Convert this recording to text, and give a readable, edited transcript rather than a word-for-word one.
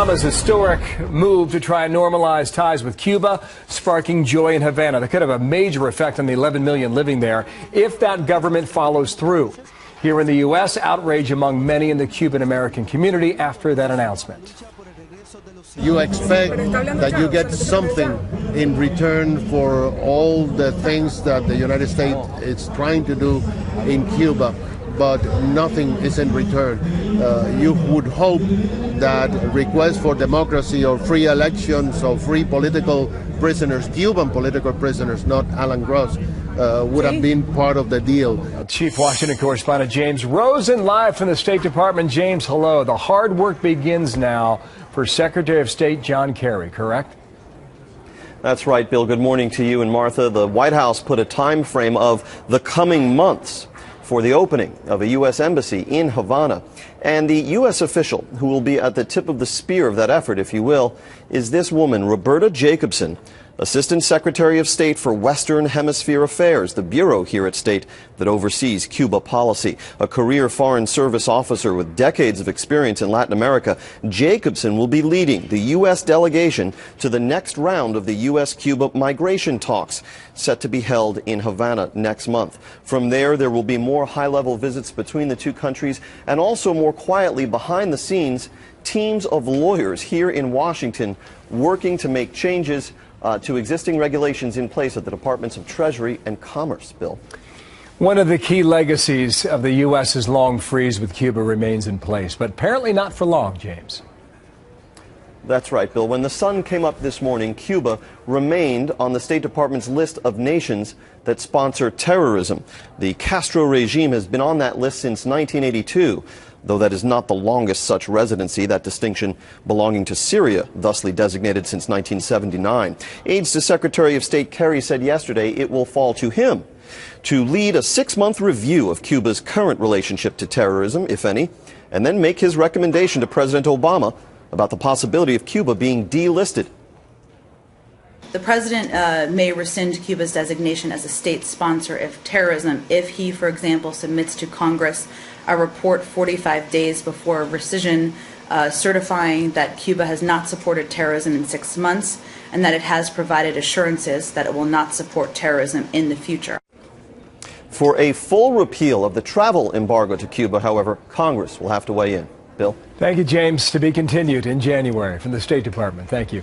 Obama's historic move to try and normalize ties with Cuba, sparking joy in Havana. That could have a major effect on the 11 million living there if that government follows through. Here in the U.S., outrage among many in the Cuban-American community after that announcement. You expect that you get something in return for all the things that the United States is trying to do in Cuba, but nothing is in return. You would hope that requests for democracy or free elections or free political prisoners, Cuban political prisoners, not Alan Gross, would have been part of the deal. Chief Washington correspondent James Rosen live from the State Department. James, hello. The hard work begins now for Secretary of State John Kerry, correct? That's right, Bill. Good morning to you and Martha. The White House put a time frame of the coming months for the opening of a U.S. embassy in Havana. And the U.S. official who will be at the tip of the spear of that effort, if you will, is this woman, Roberta Jacobson, Assistant Secretary of State for Western Hemisphere Affairs, the bureau here at State that oversees Cuba policy. A career Foreign Service officer with decades of experience in Latin America, Jacobson will be leading the U.S. delegation to the next round of the U.S.-Cuba migration talks, set to be held in Havana next month. From there will be more high-level visits between the two countries, and also more quietly behind the scenes, teams of lawyers here in Washington working to make changes to existing regulations in place at the Departments of Treasury and Commerce, Bill. One of the key legacies of the U.S.'s long freeze with Cuba remains in place, but apparently not for long, James. That's right, Bill. When the sun came up this morning, Cuba remained on the State Department's list of nations that sponsor terrorism. The Castro regime has been on that list since 1982. Though that is not the longest such residency, that distinction belonging to Syria, thusly designated since 1979. Aides to Secretary of State Kerry said yesterday it will fall to him to lead a 6-month review of Cuba's current relationship to terrorism, if any, and then make his recommendation to President Obama about the possibility of Cuba being delisted. The president may rescind Cuba's designation as a state sponsor of terrorism if he, for example, submits to Congress a report 45 days before rescission certifying that Cuba has not supported terrorism in 6 months and that it has provided assurances that it will not support terrorism in the future. For a full repeal of the travel embargo to Cuba, however, Congress will have to weigh in. Bill? Thank you, James. To be continued in January from the State Department. Thank you.